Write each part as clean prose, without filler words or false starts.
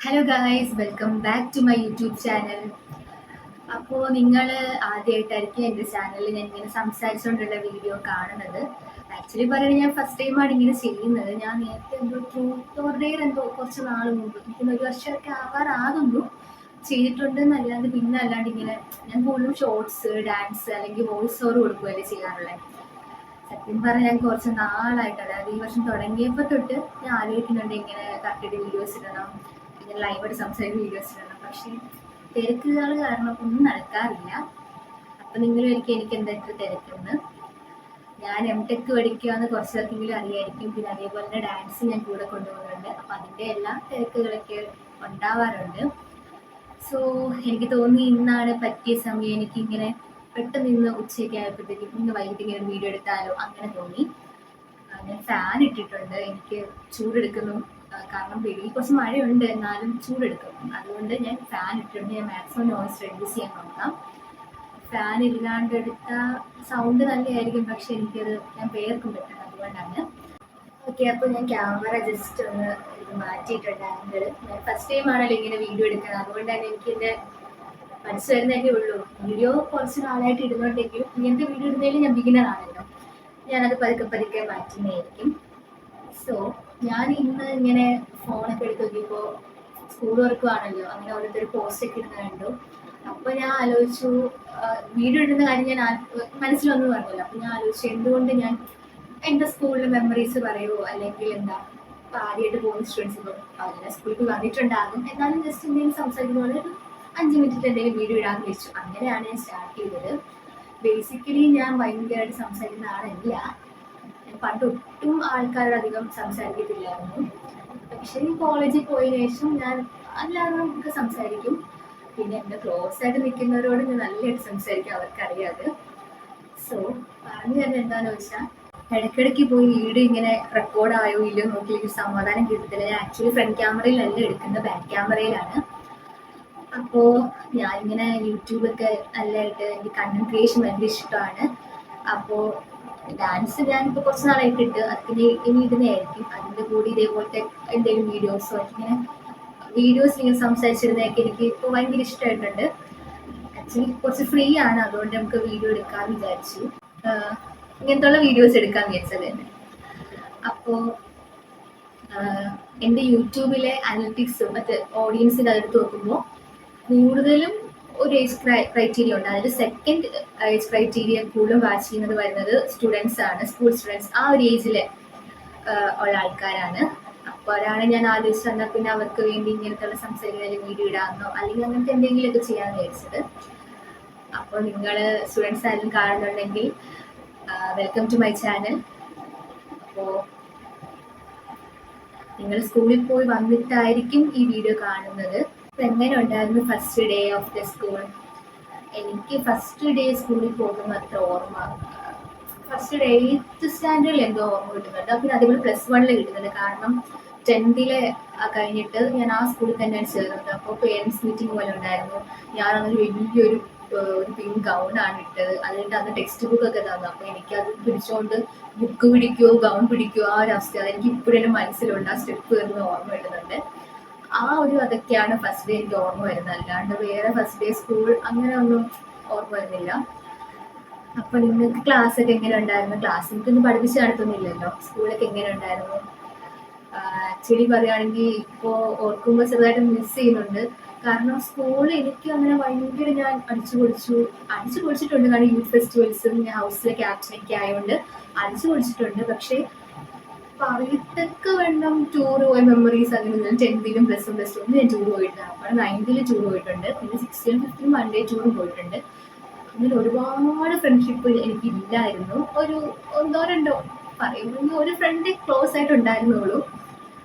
Hello guys, welcome back to my YouTube channel. അപ്പോൾ നിങ്ങൾ ആദ്യമായിട്ടായിരിക്കും എൻ്റെ ചാനലിൽ ഞാൻ ഇങ്ങനെ സംസാരിച്ചുകൊണ്ടുള്ള വീഡിയോ കാണുന്നത്. ആക്ച്വലി പറയുന്നത് ഞാൻ ഫസ്റ്റ് ടൈമാണ് ഇങ്ങനെ ചെയ്യുന്നത്. ഞാൻ നേരത്തെ എന്തോ ട്രൂത്ത് ഓർ ഡെയർ എന്തോ കുറച്ച് നാൾ മുമ്പ് എനിക്കൊന്ന് ഒരു വർഷമൊക്കെ ആവാറാകുന്നു ചെയ്തിട്ടുണ്ട് എന്നല്ലാണ്ട്, പിന്നെ അല്ലാണ്ട് ഇങ്ങനെ ഞാൻ കൂടുതലും ഷോർട്സ്, ഡാൻസ് അല്ലെങ്കിൽ വോയിസ് ഓവർ കൊടുക്കുകയല്ലേ ചെയ്യാറുള്ളത്. സത്യം പറഞ്ഞാൽ ഞാൻ കുറച്ച് നാളായിട്ട്, അതായത് ഈ വർഷം തുടങ്ങിയപ്പോൾ തൊട്ട് ഞാൻ ആലോചിക്കുന്നുണ്ട് ഇങ്ങനെ കറക്റ്റ് വീഡിയോസ് ഇടണം, ഇങ്ങനെ ലൈവായിട്ട് സംസാരിക്കുന്ന വീഡിയോസ് ഇടണം. പക്ഷേ തിരക്കുകൾ കാരണം ഒന്നും നടക്കാറില്ല. അപ്പം നിങ്ങൾ ഒരിക്കലും എനിക്ക് എന്താ ഇത്ര തിരക്കെന്ന്. ഞാൻ എംടെക് പഠിക്കുകയെന്ന് കുറച്ച് പേർക്കെങ്കിലും അറിയായിരിക്കും. പിന്നെ അതേപോലെ തന്നെ ഡാൻസ് ഞാൻ കൂടെ കൊണ്ടുപോകുന്നുണ്ട്. അപ്പം അതിൻ്റെ എല്ലാ തിരക്കുകളൊക്കെ ഉണ്ടാവാറുണ്ട്. സോ എനിക്ക് തോന്നി ഇന്നാണ് പറ്റിയ സമയം. എനിക്കിങ്ങനെ പെട്ടെന്ന് ഇന്ന് ഉച്ചയ്ക്ക് ആയപ്പോഴത്തേക്കും ഇന്ന് വൈകിട്ട് ഇങ്ങനെ ഒരു വീഡിയോ എടുത്താലോ അങ്ങനെ തോന്നി. ഞാൻ ഫാൻ ഇട്ടിട്ടുണ്ട്. എനിക്ക് ചൂടെടുക്കുന്നു. കാരണം വെളിയിൽ കുറച്ച് മഴയുണ്ട്, എന്നാലും ചൂടെടുക്കും. അതുകൊണ്ട് ഞാൻ ഫാൻ ഇട്ടിട്ടുണ്ട്. ഞാൻ മാക്സിമം നോയ്സ് റെഡ്യൂസ് ചെയ്യാൻ നോക്കാം. ഫാൻ ഇല്ലാണ്ട് എടുത്താൽ സൗണ്ട് നല്ലതായിരിക്കും, പക്ഷെ എനിക്കത് ഞാൻ പേർക്കും പറ്റണം. അതുകൊണ്ടാണ്. ഓക്കെ, അപ്പോൾ ഞാൻ ക്യാമറ ജസ്റ്റ് ഒന്ന് ഇത് മാറ്റിയിട്ടുണ്ട് ആംഗിൾ. ഞാൻ ഫസ്റ്റ് ടൈം ആണല്ലോ ഇങ്ങനെ വീഡിയോ എടുക്കുന്നത്. അതുകൊണ്ട് തന്നെ എനിക്കിൻ്റെ മനസ്സ് വരുന്നതല്ലേ ഉള്ളൂ. വീഡിയോ കുറച്ച് നാളായിട്ട് ഇടുന്നുണ്ടെങ്കിലും ഇങ്ങനത്തെ വീഡിയോ ഇടുന്നതിൽ ഞാൻ ബിഗിനർ ആണല്ലോ. ഞാനത് പതുക്കെ പതുക്കെ മാറ്റുന്നതായിരിക്കും. സോ ഞാൻ ഇന്ന് ഇങ്ങനെ ഫോണൊക്കെ എടുത്ത് നോക്കിയപ്പോൾ സ്കൂൾ വർക്കുവാണല്ലോ, അങ്ങനെ ഓരോരുത്തർ പോസ്റ്റൊക്കെ ഇടുന്ന കണ്ടു. അപ്പോൾ ഞാൻ ആലോചിച്ചു, വീഡിയോ ഇടുന്ന കാര്യം ഞാൻ മനസ്സിൽ വന്നു പറഞ്ഞല്ലോ. അപ്പോൾ ഞാൻ ആലോചിച്ചു എന്തുകൊണ്ട് ഞാൻ എൻ്റെ സ്കൂളിലെ മെമ്മറീസ് പറയുമോ, അല്ലെങ്കിൽ എന്താ ഇപ്പോൾ ആദ്യമായിട്ട് പോകുന്ന സ്റ്റുഡൻസ് ഇപ്പോൾ അവരുടെ സ്കൂളിൽ വന്നിട്ടുണ്ടാകും, എന്നാലും ജസ്റ്റ് എന്തെങ്കിലും സംസാരിക്കുന്ന പോലെ ഒരു 5 മിനിറ്റ് എന്തെങ്കിലും വീഡിയോ ഇടാമെന്ന് വെച്ചു. അങ്ങനെയാണ് ഞാൻ സ്റ്റാർട്ട് ചെയ്തത്. ബേസിക്കലി ഞാൻ ഭയങ്കരമായിട്ട് സംസാരിക്കുന്ന ആളല്ല. പണ്ട് ഒട്ടും ആൾക്കാരോട് അധികം സംസാരിക്കത്തില്ലായിരുന്നു. പക്ഷേ കോളേജിൽ പോയതിനു ശേഷം ഞാൻ അല്ലാതെ സംസാരിക്കും. പിന്നെ എൻ്റെ ക്ലോസ് ആയിട്ട് നിൽക്കുന്നവരോട് ഞാൻ നല്ലതായിട്ട് സംസാരിക്കും, അവർക്കറിയാത്. സോ പറഞ്ഞു തന്നെ എന്താണെന്ന് വെച്ചാൽ, ഇടയ്ക്കിടയ്ക്ക് പോയി വീഡിയോ ഇങ്ങനെ റെക്കോർഡായോ ഇല്ലയോ നോക്കി എനിക്ക് സമാധാനം കിട്ടത്തില്ല. ഞാൻ ആക്ച്വലി ഫ്രണ്ട് ക്യാമറയിലല്ല എടുക്കുന്നത്, ബാക്ക് ക്യാമറയിലാണ്. അപ്പോൾ ഞാനിങ്ങനെ യൂട്യൂബൊക്കെ നല്ലതായിട്ട് എനിക്ക് കണ്ടന്റ് ക്രിയേഷൻ ഭയങ്കര ഇഷ്ടമാണ്. അപ്പോൾ ഡാൻസ് ഞാനിപ്പോൾ കുറച്ച് നാളായിട്ട് ഇട്ട് അതിന് ഇനി ഇടുന്നതായിരിക്കും. അതിൻ്റെ കൂടി ഇതേപോലത്തെ എന്തെങ്കിലും വീഡിയോസോ ഇങ്ങനെ വീഡിയോസ് ഇങ്ങനെ സംസാരിച്ചിരുന്നതൊക്കെ എനിക്ക് ഇപ്പോൾ ഭയങ്കര ഇഷ്ടമായിട്ടുണ്ട്. ആക്ച്വലി കുറച്ച് ഫ്രീ ആണ്, അതുകൊണ്ട് നമുക്ക് വീഡിയോ എടുക്കാമെന്ന് വിചാരിച്ചു. ഇങ്ങനത്തുള്ള വീഡിയോസ് എടുക്കാമെന്ന് വിചാരിച്ചത് തന്നെ. അപ്പോൾ എൻ്റെ യൂട്യൂബിലെ അനലിറ്റിക്സ് മറ്റേ ഓഡിയൻസിൻ്റെ അതെടുത്ത് നോക്കുമ്പോൾ കൂടുതലും ഒരു ഏജ് ക്രൈറ്റീരിയ ഉണ്ട്. അതിൽ സെക്കൻഡ് ഏജ് ക്രൈറ്റീരിയ കൂടുതലും വാച്ച് ചെയ്യുന്നത് വരുന്നത് സ്റ്റുഡൻസ് ആണ്, സ്കൂൾ സ്റ്റുഡൻസ്. ആ ഒരു ഏജിൽ ഉള്ള ആൾക്കാരാണ്. അപ്പോൾ അതാണ് ഞാൻ ആലോചിച്ചത്, എന്നാൽ പിന്നെ അവർക്ക് വേണ്ടി ഇങ്ങനത്തെ സംസാരിക്കുന്നതിൽ വീഡിയോ ഇടാമെന്നോ അല്ലെങ്കിൽ അങ്ങനത്തെ എന്തെങ്കിലുമൊക്കെ ചെയ്യാമെന്ന് വിചാരിച്ചത്. അപ്പോൾ നിങ്ങൾ സ്റ്റുഡൻസ് ആയാലും കാണുന്നുണ്ടെങ്കിൽ വെൽക്കം ടു മൈ ചാനൽ. അപ്പോൾ നിങ്ങൾ സ്കൂളിൽ പോയി വന്നിട്ടായിരിക്കും ഈ വീഡിയോ കാണുന്നത്. എങ്ങനെ ഉണ്ടായിരുന്നു first day of the school? എനിക്ക് ഫസ്റ്റ് ഡേ സ്കൂളിൽ പോകുന്ന അത്ര ഓർമ്മ, ഫസ്റ്റ് ഡേ 8th സ്റ്റാൻഡേർഡിൽ എന്തോ ഓർമ്മ കിട്ടുന്നുണ്ട്. പിന്നെ അതേപോലെ +1 കിട്ടുന്നുണ്ട്. കാരണം 10th കഴിഞ്ഞിട്ട് ഞാൻ ആ സ്കൂളിൽ തന്നെയാണ് ചേർന്നത്. അപ്പോൾ പേരൻസ് മീറ്റിംഗ് പോലെ ഉണ്ടായിരുന്നു. ഞാനങ്ങനെ വലിയൊരു ഒരു പിങ്ക് ഗൗണാണ് ഇട്ടത്. അതിട്ട് അന്ന് ടെക്സ്റ്റ് ബുക്കൊക്കെ തന്നു. അപ്പോൾ എനിക്കത് പിടിച്ചുകൊണ്ട് ബുക്ക് പിടിക്കുമോ ഗൗൺ പിടിക്കുമോ ആ ഒരു അവസ്ഥ അതെനിക്ക് ഇപ്പോഴും മനസ്സിലുണ്ട്. ആ സ്റ്റെപ്പ് വരുന്ന ഓർമ്മ വരുന്നുണ്ട്. ആ ഒരു അതൊക്കെയാണ് ഫസ്റ്റ് ഡേ എനിക്ക് ഓർമ്മ വരുന്നത്. അല്ലാണ്ട് വേറെ ഫസ്റ്റ് ഡേ സ്കൂൾ അങ്ങനെ ഒന്നും ഓർമ്മ വരുന്നില്ല. അപ്പൊ നിങ്ങൾക്ക് ക്ലാസ് ഒക്കെ എങ്ങനെ ഉണ്ടായിരുന്നു? ക്ലാസ് എനിക്കൊന്നും പഠിപ്പിച്ച് നടത്തുന്നില്ലല്ലോ. സ്കൂളൊക്കെ എങ്ങനെ ഉണ്ടായിരുന്നു? ആക്ച്വലി പറയുകയാണെങ്കിൽ ഇപ്പോൾ ഓർക്കുമ്പോൾ ചെറുതായിട്ട് മിസ് ചെയ്യുന്നുണ്ട്. കാരണം സ്കൂൾ എനിക്ക് അങ്ങനെ ഭയങ്കര ഞാൻ അടിച്ചു പൊളിച്ചിട്ടുണ്ട്. കാരണം യൂത്ത് ഫെസ്റ്റിവൽസും ഞാൻ ഹൗസിലെ ക്യാപ്റ്റനൊക്കെ ആയതുകൊണ്ട് അടിച്ചു പൊളിച്ചിട്ടുണ്ട്. പക്ഷേ പറയത്തക്ക വേണം ടൂർ പോയ മെമ്മറീസ് അങ്ങനെ 10th +1 ഞാൻ ടൂർ പോയിട്ടില്ല. അപ്പോൾ 9th ടൂർ പോയിട്ടുണ്ട്. പിന്നെ 6th 5th വൺ ഡേ ടൂറും പോയിട്ടുണ്ട്. അങ്ങനെ ഒരുപാട് ഫ്രണ്ട്ഷിപ്പ് എനിക്കില്ലായിരുന്നു. ഒരു ഒന്നോ രണ്ടോ പറയുമ്പോൾ ഒരു ഫ്രണ്ട് ക്ലോസ് ആയിട്ട് ഉണ്ടായിരുന്നുള്ളൂ.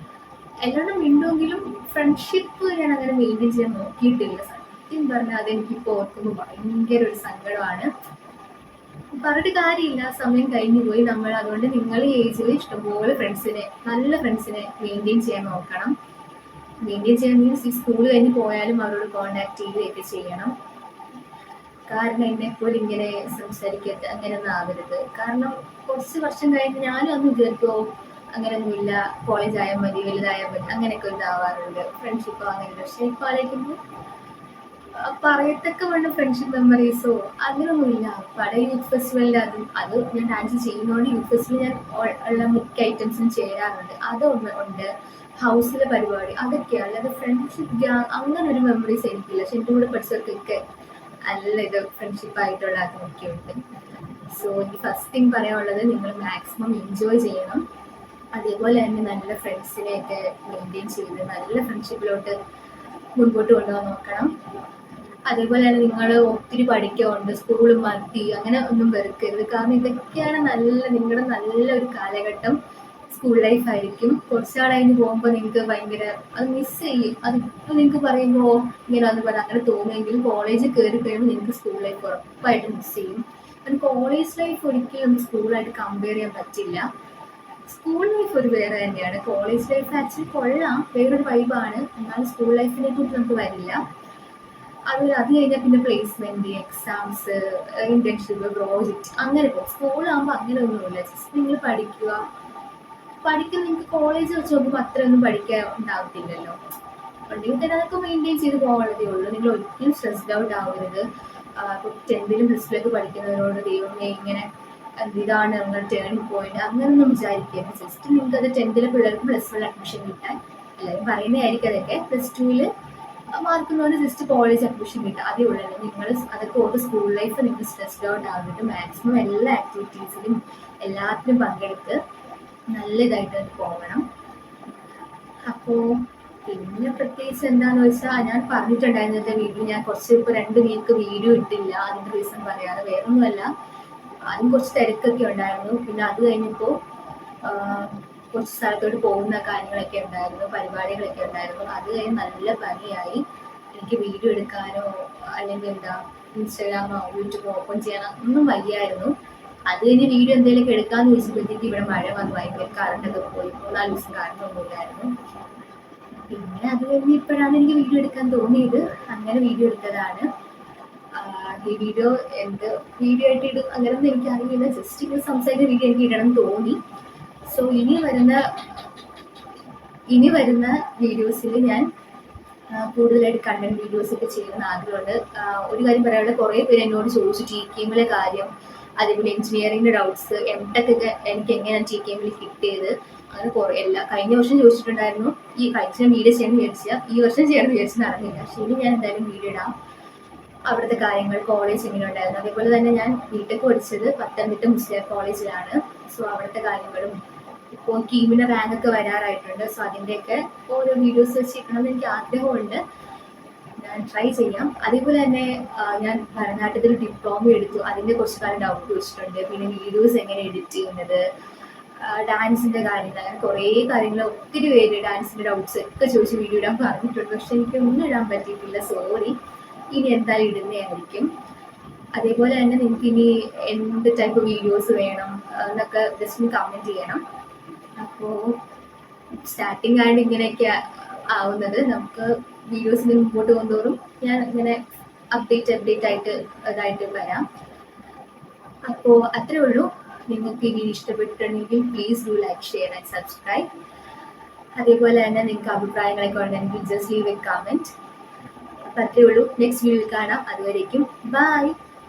എല്ലാവരും മിണ്ടുമെങ്കിലും ഫ്രണ്ട്ഷിപ്പ് ഞാൻ അങ്ങനെ മെയിൻറ്റെയിൻ ചെയ്യാൻ നോക്കിയിട്ടില്ല. സത്യം പറഞ്ഞാൽ അതെനിക്കിപ്പോൾ ഓർക്കുമ്പോൾ ഭയങ്കര ഒരു സങ്കടമാണ്. പറഞ്ഞിട്ട് കാര്യമില്ല, സമയം കഴിഞ്ഞു പോയി. നമ്മൾ അതുകൊണ്ട് നിങ്ങൾ ഈ ഏജിൽ ഇഷ്ടംപോലെ ഫ്രണ്ട്സിനെ, നല്ല ഫ്രണ്ട്സിനെ മെയിൻറ്റെയിൻ ചെയ്യാൻ നോക്കണം. മെയിൻറ്റെയിൻ ചെയ്യാൻ മീൻസ് ഈ സ്കൂൾ കഴിഞ്ഞ് പോയാലും അവരോട് കോണ്ടാക്ട് ചെയ്യുകയൊക്കെ ചെയ്യണം. കാരണം എന്നെപ്പോലെ ഇങ്ങനെ സംസാരിക്കരുത്, അങ്ങനെ ഒന്നും ആവരുത്. കാരണം കുറച്ച് വർഷം കഴിഞ്ഞ് ഞാനും അന്ന് വിചാരിക്കുമോ അങ്ങനെയൊന്നുമില്ല, കോളേജ് ആയാൽ മതി, വലുതായാൽ മതി, അങ്ങനെയൊക്കെ ഇതാവാറുണ്ട്. ഫ്രണ്ട്ഷിപ്പ് അങ്ങനെ. പക്ഷെ ഇപ്പൊ ആലോചിക്കുമ്പോൾ പറയത്തക്ക വേണ്ട ഫ്രണ്ട്ഷിപ്പ് മെമ്മറീസോ അങ്ങനെയൊന്നുമില്ല. പഴയ യൂത്ത് ഫെസ്റ്റിവലിൽ അത് ഞാൻ ഡാൻസ് ചെയ്യുന്നതുകൊണ്ട് യൂത്ത് ഫെസ്റ്റിവൽ ഞാൻ ഉള്ള മിക്ക ഐറ്റംസും ചേരാറുണ്ട്. അതൊന്ന് ഉണ്ട്. ഹൗസിലെ പരിപാടി അതൊക്കെയാണ്. അല്ലാതെ ഫ്രണ്ട്ഷിപ്പ് ഗ്യാങ് അങ്ങനെ ഒരു മെമ്മറീസ് എനിക്കില്ല. പക്ഷെ എൻ്റെ കൂടെ പഠിച്ചവർക്കൊക്കെ നല്ല ഇത് ഫ്രണ്ട്ഷിപ്പ് ആയിട്ടുള്ള അതൊക്കെ ഉണ്ട്. സോ എനിക്ക് ഫസ്റ്റ് തിങ് പറയാനുള്ളത്, നിങ്ങൾ മാക്സിമം എൻജോയ് ചെയ്യണം. അതേപോലെ തന്നെ നല്ല ഫ്രണ്ട്സിനെയൊക്കെ മെയിൻറ്റെയിൻ ചെയ്ത് നല്ല ഫ്രണ്ട്ഷിപ്പിലോട്ട് മുൻപോട്ട് കൊണ്ടുപോകാൻ നോക്കണം. അതേപോലെ തന്നെ നിങ്ങൾ ഒത്തിരി പഠിക്കുന്നുണ്ട്, സ്കൂൾ മതി അങ്ങനെ ഒന്നും വെറുക്കരുത്. കാരണം ഇതൊക്കെയാണ് നിങ്ങളുടെ നല്ലൊരു കാലഘട്ടം. സ്കൂൾ ലൈഫ് ആയിരിക്കും. കുറച്ചാൾ കഴിഞ്ഞ് പോകുമ്പോൾ നിങ്ങൾക്ക് ഭയങ്കര അത് മിസ് ചെയ്യും. അതിപ്പോൾ നിങ്ങൾക്ക് പറയുമ്പോൾ ഇങ്ങനെ അത് പറയാം അങ്ങനെ തോന്നുമെങ്കിലും കോളേജിൽ കയറി കഴിയുമ്പോൾ നിങ്ങൾക്ക് സ്കൂൾ ലൈഫ് ഉറപ്പായിട്ട് മിസ് ചെയ്യും. കാരണം കോളേജ് ലൈഫ് ഒരിക്കലും നമുക്ക് സ്കൂളായിട്ട് കമ്പയർ ചെയ്യാൻ പറ്റില്ല. സ്കൂൾ ലൈഫ് ഒരു വേറെ തന്നെയാണ്. കോളേജ് ലൈഫ് ആക്ച്വലി കൊള്ളാം, വേറൊരു വൈബാണ്. എന്നാലും സ്കൂൾ ലൈഫിനെ കുറിച്ച് നമുക്ക് വരില്ല. അത് കഴിഞ്ഞാൽ പിന്നെ പ്ലേസ്മെന്റ്, എക്സാംസ്, ഇന്റേൺഷിപ്പ്, പ്രോജക്റ്റ് അങ്ങനെ പോകും. സ്കൂളാകുമ്പോൾ അങ്ങനെ ഒന്നുമില്ല. ജസ്റ്റ് നിങ്ങൾ പഠിക്കാൻ നിങ്ങൾക്ക് കോളേജ് വെച്ച് നോക്കുമ്പോൾ അത്രയൊന്നും പഠിക്കാൻ ഉണ്ടാവത്തില്ലല്ലോ. ഉണ്ടെങ്കിൽ തന്നെ അതൊക്കെ മെയിൻറ്റെയിൻ ചെയ്ത് പോകാനുള്ളതേ ഉള്ളൂ. നിങ്ങൾ ഒരിക്കലും സ്ട്രെസ്ഡ് ഔട്ട് ആവരുത്. ഇപ്പോൾ 10th പ്ലസ് പഠിക്കുന്നവരോട് ദൈവമേ ഇങ്ങനെ ഇതാണ് നിങ്ങൾ ടേണിംഗ് പോയിന്റ് അങ്ങനെയൊന്നും വിചാരിക്കരുത്. ജസ്റ്റ് നിങ്ങൾക്ക് അത് 10th പിള്ളേർക്ക് +1 അഡ്മിഷൻ കിട്ടാൻ എല്ലാവരും പറയുന്നതായിരിക്കും. അതൊക്കെ +2 മാർക്കുന്നോണ്ട് ജസ്റ്റ് കോളേജ് അഡ്മിഷൻ കിട്ടുക, അതേ ഉള്ളൂ. നിങ്ങൾ അതൊക്കെ ഓരോ സ്കൂൾ ലൈഫ് നിങ്ങൾ സ്ട്രെസ്ഡ് ഔട്ട് ആവുന്നത് മാക്സിമം എല്ലാ ആക്ടിവിറ്റീസിലും എല്ലാത്തിലും പങ്കെടുത്ത് നല്ല ഇതായിട്ട് പോകണം. അപ്പോൾ പിന്നെ പ്രത്യേകിച്ച് എന്താന്ന് വെച്ചാൽ, ഞാൻ പറഞ്ഞിട്ടുണ്ടായിരുന്നത്തെ വീഡിയോ ഞാൻ ഇപ്പോൾ 2 വീക്ക് വീഡിയോ ഇട്ടില്ല. അതിൻ്റെ റീസൺ പറയാതെ വേറൊന്നുമല്ല, ആദ്യം കുറച്ച് തിരക്കൊക്കെ ഉണ്ടായിരുന്നു. പിന്നെ അത് കഴിഞ്ഞപ്പോൾ കുറച്ച് സ്ഥലത്തോട്ട് പോകുന്ന കാര്യങ്ങളൊക്കെ ഉണ്ടായിരുന്നു, പരിപാടികളൊക്കെ ഉണ്ടായിരുന്നു. അത് കഴിഞ്ഞ് നല്ല പനിയായി. എനിക്ക് വീഡിയോ എടുക്കാനോ അല്ലെങ്കിൽ ഇൻസ്റ്റാഗ്രാമോ യൂട്യൂബോ ഓപ്പൺ ചെയ്യാനോ ഒന്നും വയ്യായിരുന്നു. അത് കഴിഞ്ഞ് വീഡിയോ എന്തെങ്കിലുമൊക്കെ എടുക്കാമെന്ന് ചോദിച്ചപ്പോഴത്തേക്ക് ഇവിടെ മഴ വന്ന് ഭയങ്കര കറണ്ടൊക്കെ പോയി. 3-4 ദിവസം കറണ്ടൊന്നുമില്ലായിരുന്നു. പിന്നെ അത് കഴിഞ്ഞ് ഇപ്പോഴാണ് എനിക്ക് വീഡിയോ എടുക്കാൻ തോന്നിയത്. അങ്ങനെ വീഡിയോ എടുത്തതാണ്. ഈ വീഡിയോ വീഡിയോ ആയിട്ട് ഇടും അങ്ങനെയൊന്നും എനിക്കറിയില്ല. ജസ്റ്റ് ഇങ്ങനെ സംസാരിക്കുന്ന വീഡിയോ എനിക്ക് ഇടണം തോന്നി. സോ ഇനി വരുന്ന വീഡിയോസിൽ ഞാൻ കൂടുതലായിട്ട് കണ്ടന്റ് വീഡിയോസ് ഒക്കെ ചെയ്യുന്ന ആഗ്രഹമുണ്ട്. ഒരു കാര്യം പറയാനുള്ളത്, കുറേ പേര് എന്നോട് ചോദിച്ചു TKM കാര്യം, അതേപോലെ എഞ്ചിനീയറിംഗിന്റെ ഡൗട്ട്സ്, MTech ഒക്കെ എനിക്ക് എങ്ങനെയാണ് TKM കിട്ടിയത്, അങ്ങനെ കഴിഞ്ഞ വർഷം ചോദിച്ചിട്ടുണ്ടായിരുന്നു. ഈ കഴിഞ്ഞ വീഡിയോ ചെയ്യാൻ വിചാരിച്ച ഈ വർഷം ചെയ്യാൻ വിചാരിച്ച് നടന്നില്ല. പക്ഷേ ഇനി ഞാൻ എന്തായാലും വീഡിയോ ഇടാം. അവിടുത്തെ കാര്യങ്ങൾ, കോളേജ് എങ്ങനെ ഉണ്ടായിരുന്നു, അതേപോലെ തന്നെ ഞാൻ ബിടെക് പഠിച്ചത് പത്തനംതിട്ട മുസ്ലിം കോളേജിലാണ്. സോ അവിടുത്തെ കാര്യങ്ങളും, ഇപ്പോൾ കീമിന്റെ റാങ്ക് ഒക്കെ വരാറായിട്ടുണ്ട്. സോ അതിൻ്റെയൊക്കെ ഓരോ വീഡിയോസ് വെച്ചിരിക്കണമെന്ന് എനിക്ക് ആഗ്രഹമുണ്ട്. ഞാൻ ട്രൈ ചെയ്യാം. അതേപോലെ തന്നെ ഞാൻ ഭരതനാട്യത്തിൽ ഡിപ്ലോമ എടുത്തു. അതിൻ്റെ കുറച്ച് കാലം ഡൗട്ട് വെച്ചിട്ടുണ്ട്. പിന്നെ വീഡിയോസ് എങ്ങനെ എഡിറ്റ് ചെയ്യുന്നത്, ഡാൻസിൻ്റെ കാര്യങ്ങൾ, അങ്ങനെ കുറേ കാര്യങ്ങൾ ഒത്തിരി പേര് ഡാൻസിൻ്റെ ഡൗട്ട്സ് ഒക്കെ ചോദിച്ച് വീഡിയോ ഇടാൻ പറഞ്ഞിട്ടുണ്ട്. പക്ഷെ എനിക്ക് ഒന്നും ഇടാൻ പറ്റിയിട്ടില്ല, സോറി. ഇനി എന്തായാലും ഇടുന്നതായിരിക്കും. അതേപോലെ തന്നെ നിങ്ങൾക്ക് ഇനി എന്ത് ടൈപ്പ് വീഡിയോസ് വേണം എന്നൊക്കെ ജസ്റ്റ് കമൻറ്റ് ചെയ്യണം. അപ്പോൾ സ്റ്റാർട്ടിങ് ആയിട്ട് ഇങ്ങനെയൊക്കെ ആവുന്നത്. നമുക്ക് വീഡിയോസിന് മുമ്പോട്ട് പോകുന്നതോറും ഞാൻ ഇങ്ങനെ അപ്ഡേറ്റ് ആയിട്ട് ഇതായിട്ട് വരാം. അപ്പോൾ അത്രേ ഉള്ളൂ. നിങ്ങൾക്ക് ഈ വീഡിയോ ഇഷ്ടപ്പെട്ടിട്ടുണ്ടെങ്കിൽ please do like, share and subscribe. അതേപോലെ തന്നെ നിങ്ങൾക്ക് അഭിപ്രായങ്ങളൊക്കെ ഉണ്ടെങ്കിൽ ജസ്റ്റ് ലീവ് എ കമൻറ്റ്. അപ്പോൾ അത്രേ ഉള്ളൂ. നെക്സ്റ്റ് വീഡിയോയിൽ കാണാം. അതുവരേക്കും ബൈ.